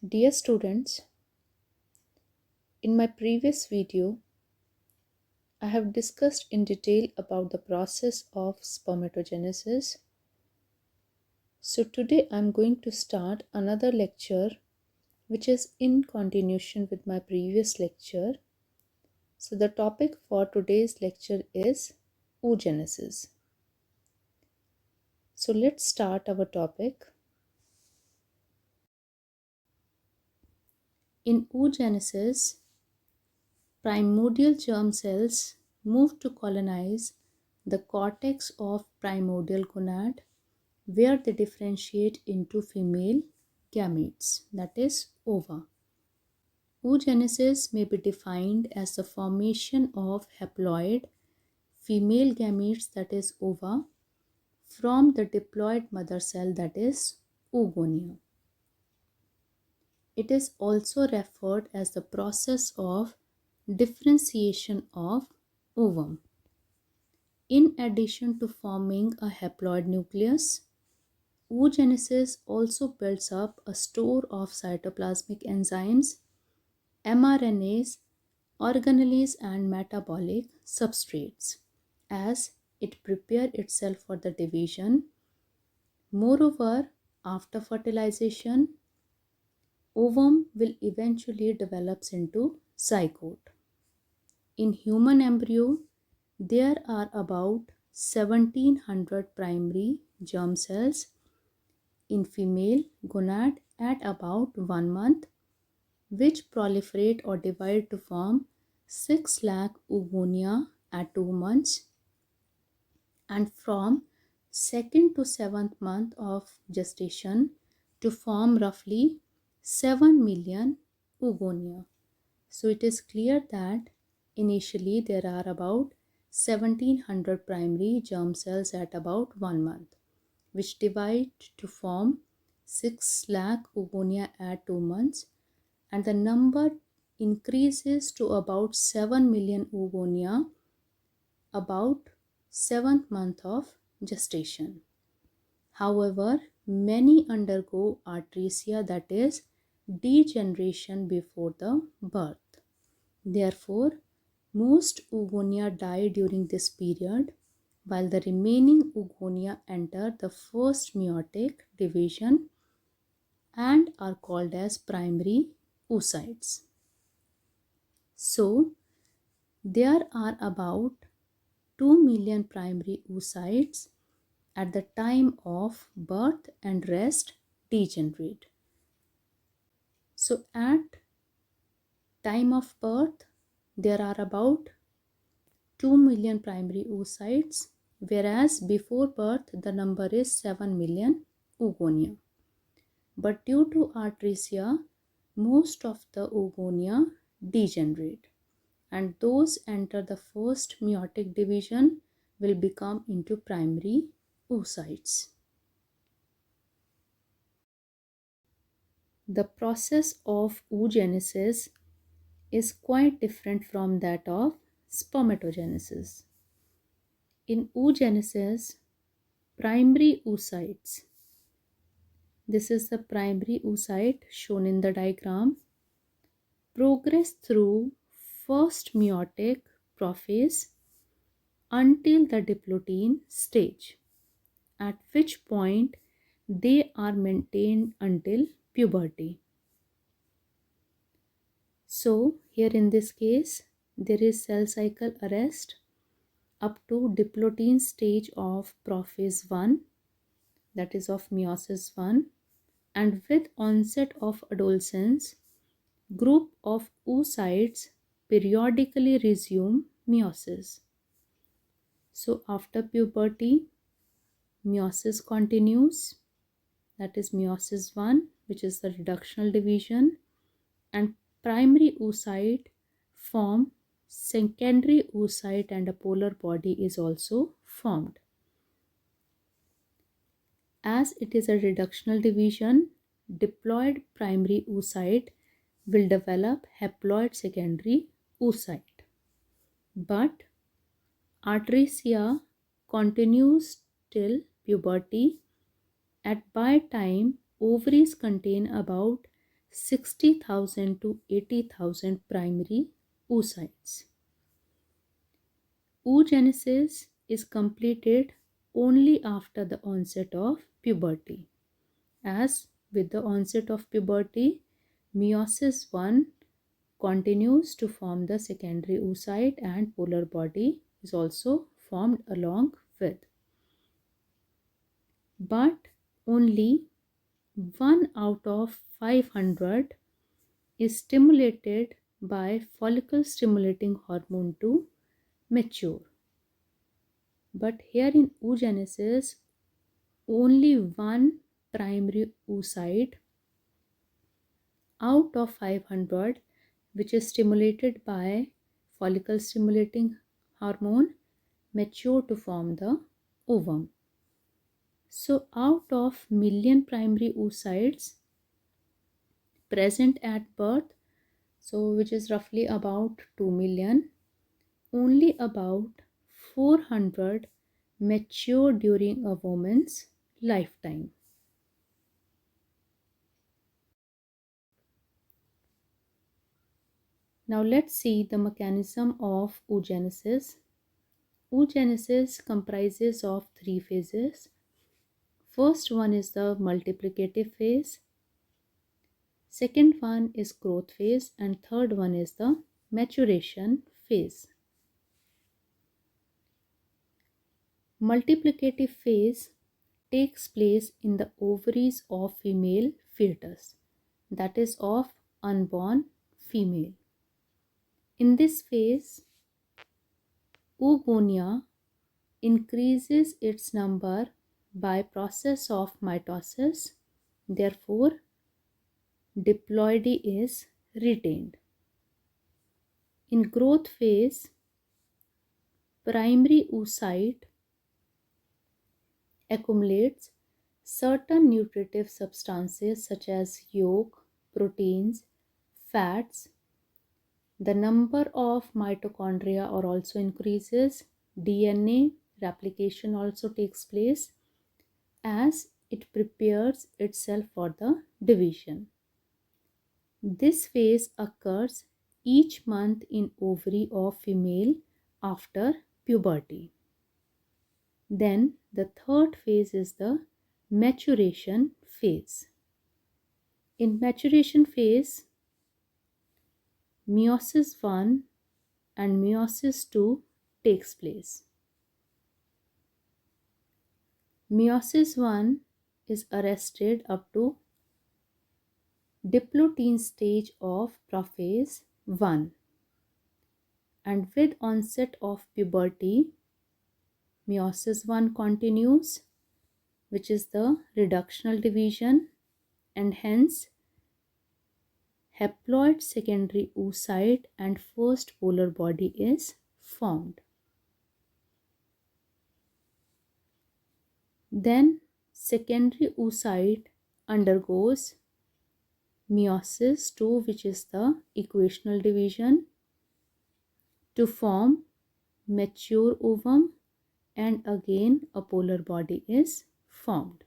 Dear students, in my previous video, I have discussed in detail about the process of spermatogenesis. So today I am going to start another lecture which is in continuation with my previous lecture. So the topic for today's lecture is oogenesis. So let's start our topic. In oogenesis, primordial germ cells move to colonize the cortex of primordial gonad, where they differentiate into female gametes, that is, ova. Oogenesis may be defined as the formation of haploid female gametes, that is, ova, from the diploid mother cell, that is, oogonia. It is also referred as the process of differentiation of ovum. In addition to forming a haploid nucleus, oogenesis also builds up a store of cytoplasmic enzymes, mRNAs, organelles, and metabolic substrates as it prepares itself for the division. Moreover, after fertilization, ovum will eventually develop into zygote. In human embryo, there are about 1700 primary germ cells in female gonad at about 1 month, which proliferate or divide to form 6 lakh oogonia at 2 months, and from 2nd to 7th month of gestation to form roughly 7 million oogonia. So it is clear that initially there are about 1700 primary germ cells at about 1 month, which divide to form 6 lakh oogonia at 2 months, and the number increases to about 7 million oogonia about 7th month of gestation. However, many undergo atresia, that is, degeneration before the birth. Therefore, most oogonia die during this period, while the remaining oogonia enter the first meiotic division and are called as primary oocytes. So, there are about 2 million primary oocytes at the time of birth, and rest degenerate. So, at time of birth, there are about 2 million primary oocytes, whereas before birth the number is 7 million oogonia. But due to atresia, most of the oogonia degenerate, and those enter the first meiotic division will become into primary oocytes. The process of oogenesis is quite different from that of spermatogenesis. In oogenesis, primary oocytes, this is the primary oocyte shown in the diagram, progress through first meiotic prophase until the diploid stage, at which point they are maintained until puberty. So here in this case, there is cell cycle arrest up to diploid stage of prophase 1, that is of meiosis 1, and with onset of adolescence, group of oocytes periodically resume meiosis. So after puberty, meiosis continues, that is meiosis 1, which is the reductional division, and primary oocyte form secondary oocyte, and a polar body is also formed. As it is a reductional division, diploid primary oocyte will develop haploid secondary oocyte. But atresia continues till puberty, at by time ovaries contain about 60,000 to 80,000 primary oocytes. Oogenesis is completed only after the onset of puberty. As with the onset of puberty, meiosis 1 continues to form the secondary oocyte and polar body is also formed along with. But only 1 out of 500 is stimulated by follicle stimulating hormone to mature. But here in oogenesis, only one primary oocyte out of 500 which is stimulated by follicle stimulating hormone mature to form the ovum. So out of million primary oocytes present at birth, so which is roughly about 2 million, only about 400 mature during a woman's lifetime. Now let's see the mechanism of oogenesis. Oogenesis comprises of 3 phases. First one is the multiplicative phase. Second one is growth phase, and third one is the maturation phase. Multiplicative phase takes place in the ovaries of female fetus, that is of unborn female. In this phase, oogonia increases its number by process of mitosis. Therefore, diploidy is retained. In growth phase, primary oocyte accumulates certain nutritive substances such as yolk, proteins, fats. The number of mitochondria are also increases. DNA replication also takes place as it prepares itself for the division. This phase occurs each month in ovary of female after puberty. Then the third phase is the maturation phase. In maturation phase, meiosis 1 and meiosis 2 takes place. Meiosis 1 is arrested up to diploid stage of prophase 1, and with onset of puberty, meiosis 1 continues, which is the reductional division, and hence haploid secondary oocyte and first polar body is formed. Then secondary oocyte undergoes meiosis 2, which is the equational division, to form mature ovum, and again a polar body is formed.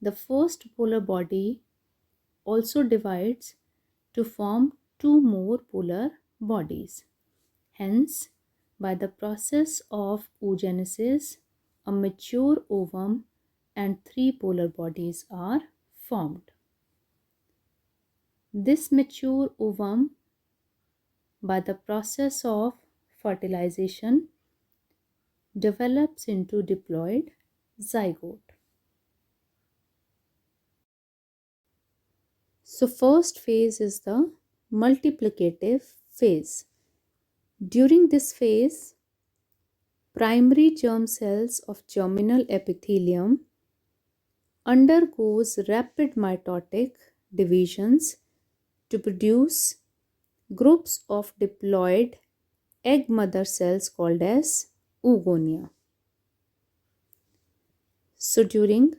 The first polar body also divides to form 2 more polar bodies. Hence, by the process of oogenesis, a mature ovum and 3 polar bodies are formed. This mature ovum, by the process of fertilization, develops into diploid zygote. So first phase is the multiplicative phase. During this phase, primary germ cells of germinal epithelium undergoes rapid mitotic divisions to produce groups of diploid egg mother cells called as oogonia. So during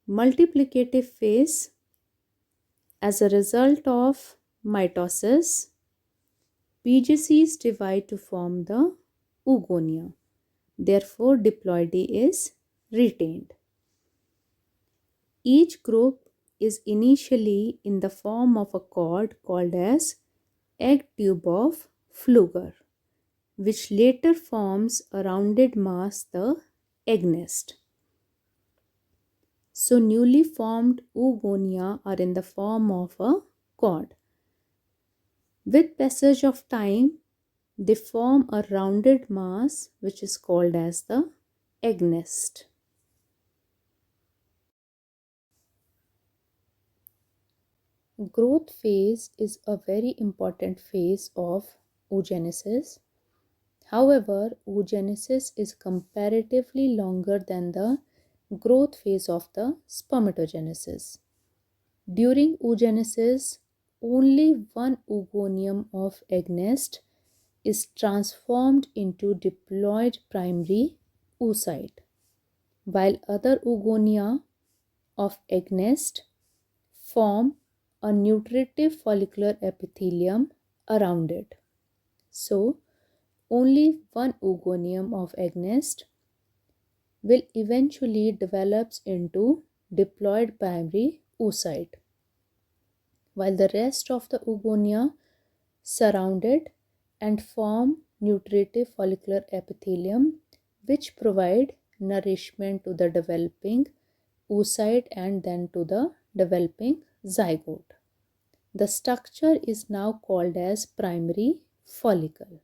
multiplicative phase, as a result of mitosis, PGCs divide to form the oogonia. Therefore, diploidy is retained. Each group is initially in the form of a cord called as egg tube of Flügger, which later forms a rounded mass, the egg nest. So newly formed oogonia are in the form of a cord. With passage of time, they form a rounded mass which is called as the egg nest. Growth phase is a very important phase of oogenesis. However, oogenesis is comparatively longer than the growth phase of the spermatogenesis. During oogenesis, only one oogonium of egg nest is transformed into diploid primary oocyte, while other oogonia of egg nest form a nutritive follicular epithelium around it. So, only one oogonium of egg nest will eventually develops into diploid primary oocyte, while the rest of the oogonia surround it and form nutritive follicular epithelium which provide nourishment to the developing oocyte and then to the developing zygote. The structure is now called as primary follicle.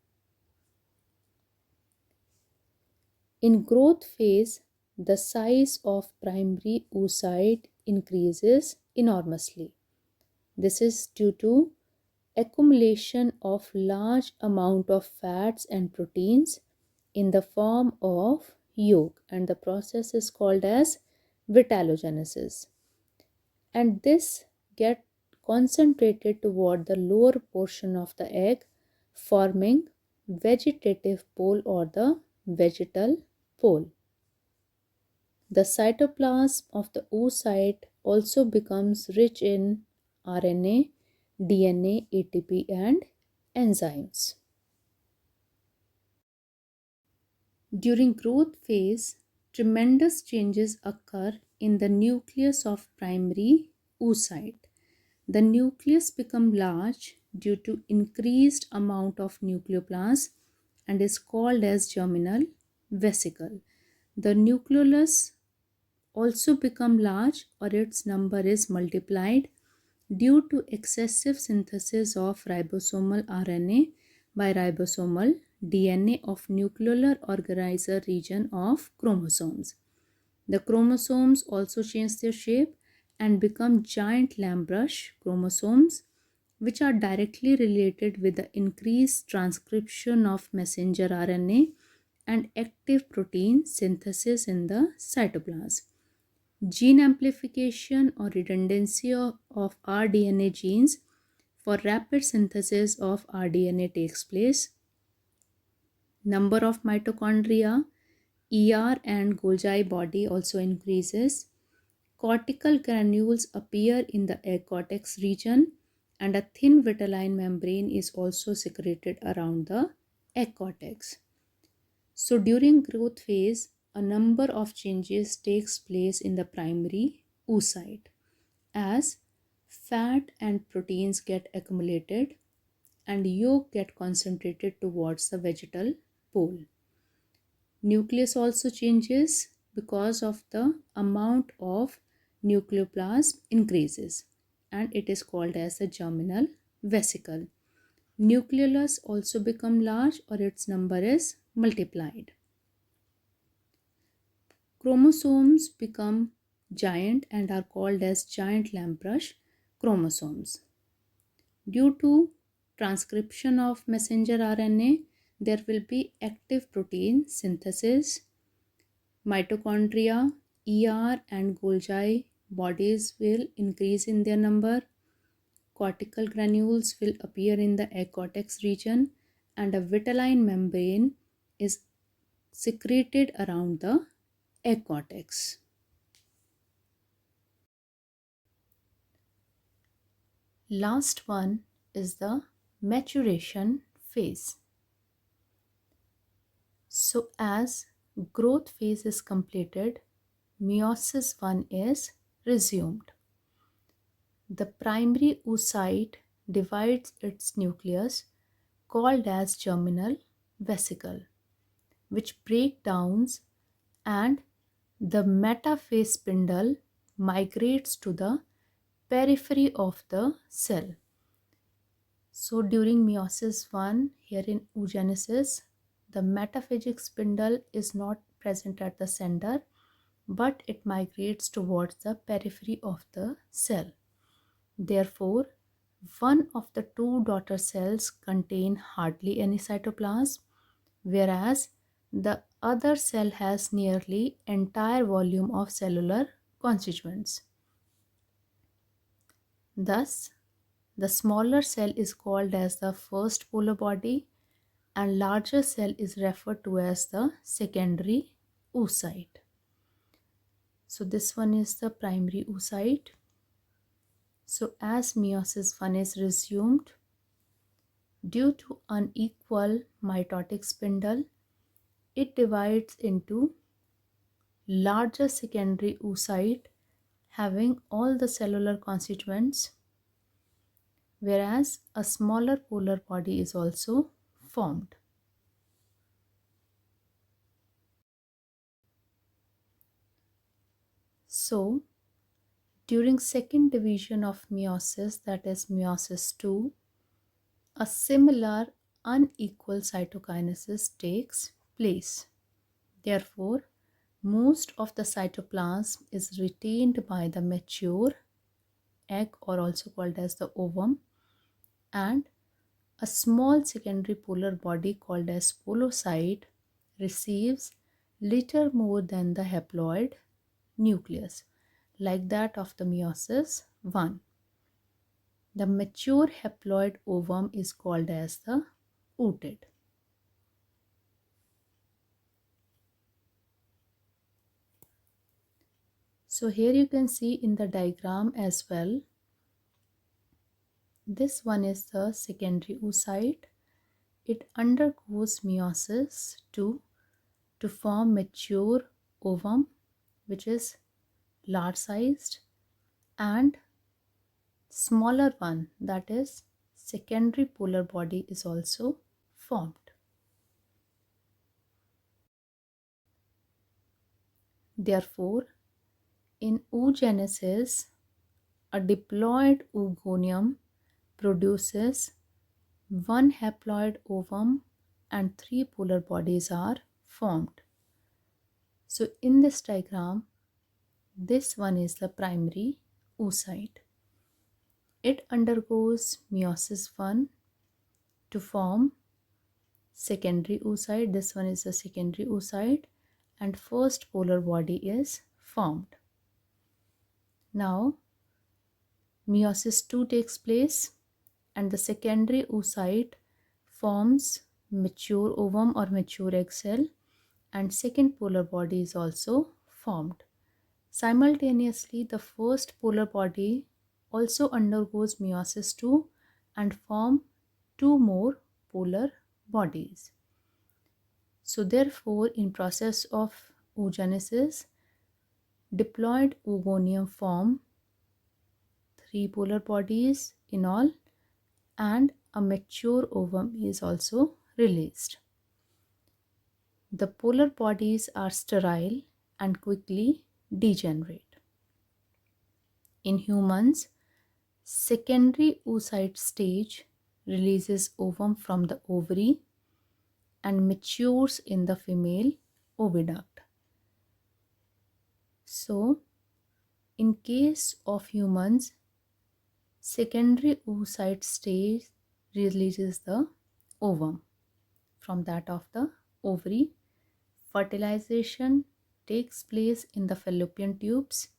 In growth phase, the size of primary oocyte increases enormously. This is due to accumulation of large amount of fats and proteins in the form of yolk, and the process is called as vitalogenesis, and this get concentrated toward the lower portion of the egg, forming vegetative pole or the vegetal pole. The cytoplasm of the oocyte also becomes rich in RNA, DNA, ATP, and enzymes. During growth phase, tremendous changes occur in the nucleus of primary oocyte. The nucleus becomes large due to increased amount of nucleoplasm and is called as germinal vesicle. The nucleolus also become large or its number is multiplied due to excessive synthesis of ribosomal RNA by ribosomal DNA of nucleolar organizer region of chromosomes. The chromosomes also change their shape and become giant lamb brush chromosomes, which are directly related with the increased transcription of messenger RNA and active protein synthesis in the cytoplasm. Gene amplification or redundancy of rDNA genes for rapid synthesis of rDNA takes place. Number of mitochondria, and Golgi body also increases. Cortical granules appear in the egg cortex region and a thin vitelline membrane is also secreted around the egg cortex. So during growth phase, a number of changes takes place in the primary oocyte as fat and proteins get accumulated and yolk get concentrated towards the vegetal pole. Nucleus also changes because of the amount of nucleoplasm increases and it is called as the germinal vesicle. Nucleolus also become large or its number is multiplied. Chromosomes become giant and are called as giant lamb brush chromosomes. Due to transcription of messenger RNA, there will be active protein synthesis. Mitochondria, and Golgi bodies will increase in their number. Cortical granules will appear in the egg cortex region and a vitelline membrane is secreted around the egg cortex. Last one is the maturation phase. So as growth phase is completed, meiosis 1 is resumed. The primary oocyte divides its nucleus, called as germinal vesicle, which break down, and the metaphase spindle migrates to the periphery of the cell. So during meiosis 1, here in oogenesis, the metaphagic spindle is not present at the center, but it migrates towards the periphery of the cell. Therefore, one of the two daughter cells contain hardly any cytoplasm, whereas the other cell has nearly entire volume of cellular constituents. Thus, the smaller cell is called as the first polar body and larger cell is referred to as the secondary oocyte. So this one is the primary oocyte. So as meiosis 1 is resumed, due to unequal mitotic spindle, it divides into larger secondary oocyte having all the cellular constituents, whereas a smaller polar body is also formed. So, during second division of meiosis, that is meiosis 2, a similar unequal cytokinesis takes place. Therefore, most of the cytoplasm is retained by the mature egg, or also called as the ovum, and a small secondary polar body called as polocyte receives little more than the haploid nucleus, like that of the meiosis 1. The mature haploid ovum is called as the ooted. So here you can see in the diagram as well, this one is the secondary oocyte. It undergoes meiosis to form mature ovum, which is large sized, and smaller one, that is secondary polar body, is also formed. Therefore, in oogenesis, a diploid oogonium produces one haploid ovum and three polar bodies are formed. So in this diagram, this one is the primary oocyte. It undergoes meiosis 1 to form secondary oocyte. This one is the secondary oocyte and first polar body is formed. Now meiosis 2 takes place and the secondary oocyte forms mature ovum or mature egg cell, and second polar body is also formed. Simultaneously, the first polar body also undergoes meiosis 2 and form two more polar bodies. So therefore, in process of oogenesis, diploid oogonium form three polar bodies in all, and a mature ovum is also released. The polar bodies are sterile and quickly degenerate. In humans, secondary oocyte stage releases ovum from the ovary and matures in the female oviduct. So, in case of humans, secondary oocyte stage releases the ovum from that of the ovary. Fertilization takes place in the fallopian tubes,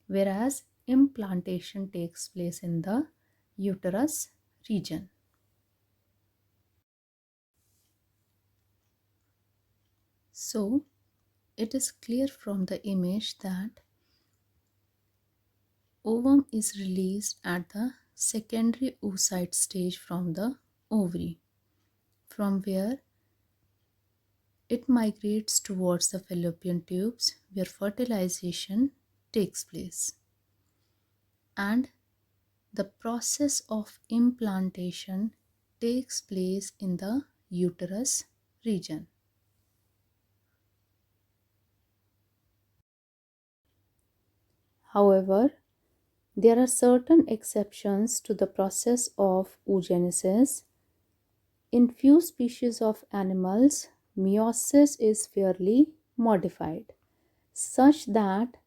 whereas implantation takes place in the uterus region. So, it is clear from the image that ovum is released at the secondary oocyte stage from the ovary, from where it migrates towards the fallopian tubes where fertilization takes place. and the process of implantation takes place in the uterus region. However, there are certain exceptions to the process of oogenesis. In few species of animals, meiosis is fairly modified, such that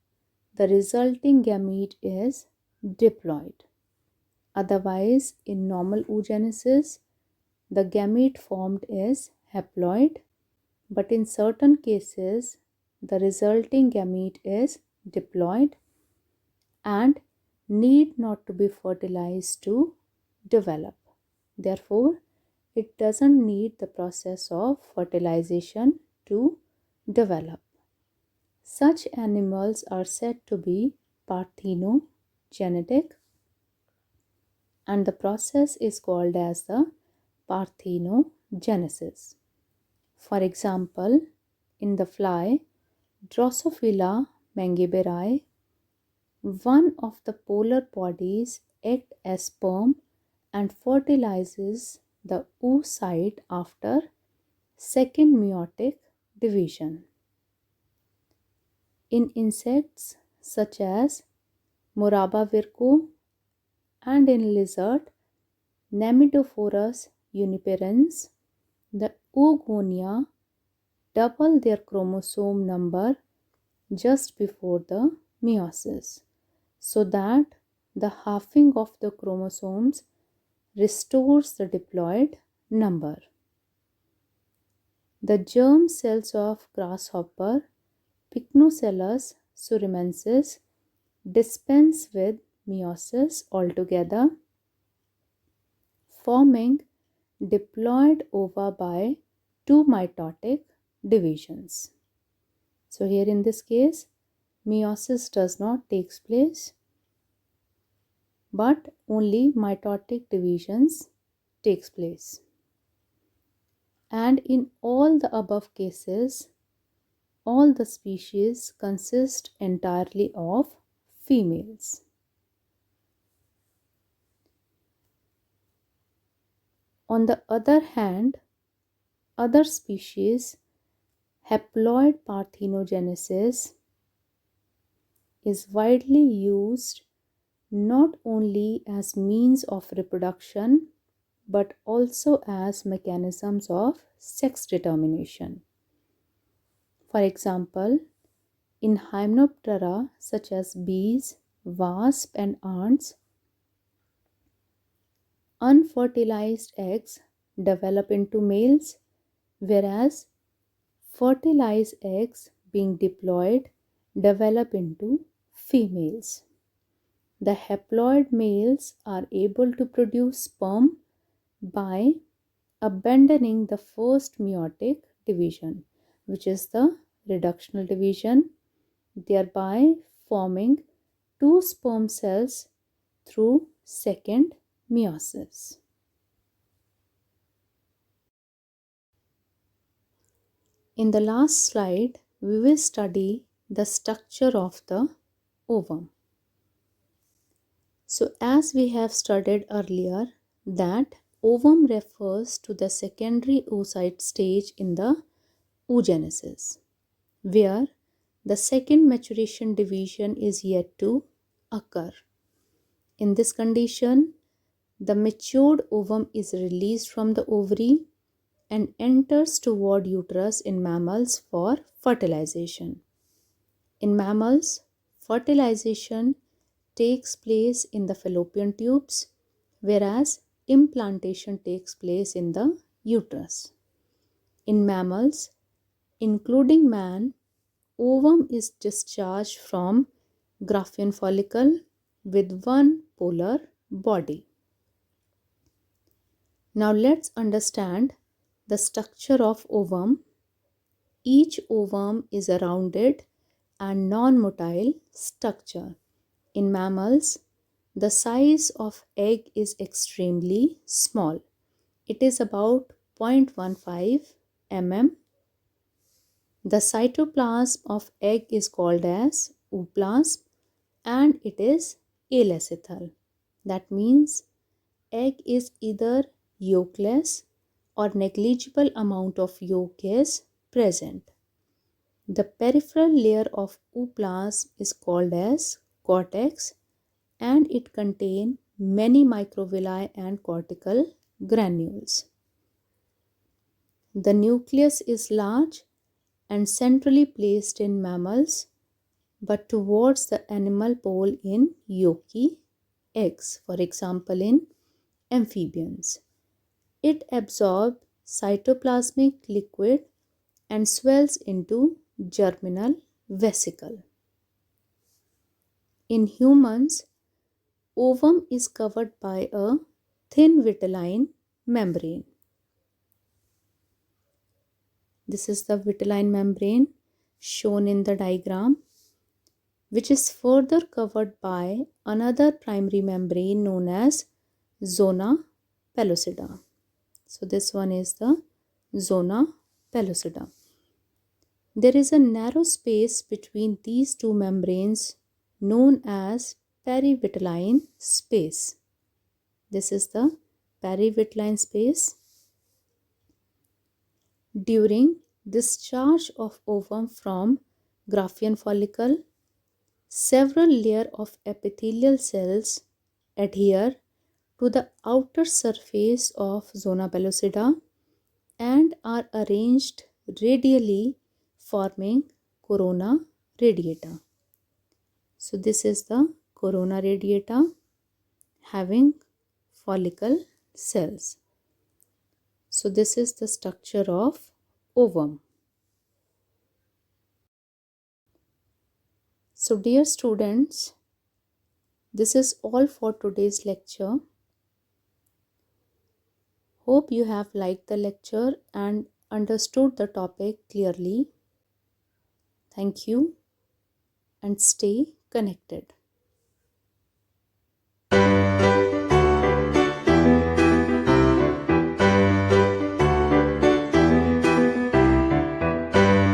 the resulting gamete is diploid. Otherwise, in normal oogenesis, the gamete formed is haploid, but in certain cases, the resulting gamete is diploid and need not to be fertilized to develop. Therefore, it doesn't need the process of fertilization to develop. Such animals are said to be parthenogenetic, and the process is called as the parthenogenesis. For example, in the fly Drosophila mangaberae, one of the polar bodies act as sperm and fertilizes the oocyte after second meiotic division. In insects such as Moraba virco and in lizard Nemidophorus uniperens, the oogonia double their chromosome number just before the meiosis, so that the halving of the chromosomes restores the diploid number. The germ cells of grasshopper Pycnocelos surimensis dispense with meiosis altogether, forming diploid ova by two mitotic divisions. So here in this case, meiosis does not take place, but only mitotic divisions takes place. And in all the above cases, all the species consist entirely of females. On the other hand, other species, haploid parthenogenesis is widely used not only as means of reproduction but also as mechanisms of sex determination. For example, in Hymenoptera such as bees, wasps and ants, unfertilized eggs develop into males, whereas fertilized eggs being diploid develop into females. The haploid males are able to produce sperm by abandoning the first meiotic division, which is the reductional division, thereby forming two sperm cells through second meiosis. In the last slide, we will study the structure of the ovum. So as we have studied earlier, that ovum refers to the secondary oocyte stage in the oogenesis, where the second maturation division is yet to occur. In this condition, the matured ovum is released from the ovary and enters toward uterus in mammals for fertilization. In mammals, fertilization takes place in the fallopian tubes, whereas implantation takes place in the uterus. In mammals, including man, ovum is discharged from Graafian follicle with one polar body. Now let's understand the structure of ovum. Each ovum is a rounded and non-motile structure. In mammals, the size of egg is extremely small. It is about 0.15 mm. The cytoplasm of egg is called as ooplasm and it is alecithal. That means egg is either yolkless or negligible amount of yolk is present. The peripheral layer of ooplasm is called as cortex, and it contains many microvilli and cortical granules. The nucleus is large and centrally placed in mammals, but towards the animal pole in yolky eggs, for example in amphibians. It absorbs cytoplasmic liquid and swells into germinal vesicle. In humans, ovum is covered by a thin vitelline membrane. This is the vitelline membrane shown in the diagram, which is further covered by another primary membrane known as zona pellucida. So this one is the zona pellucida. There is a narrow space between these two membranes known as perivitelline space. This is the perivitelline space. During discharge of ovum from Graafian follicle, several layers of epithelial cells adhere to the outer surface of zona pellucida and are arranged radially, forming corona radiata. So this is the corona radiata having follicle cells. So this is the structure of ovum. So dear students, this is all for today's lecture. Hope you have liked the lecture and understood the topic clearly. Thank you and stay connected.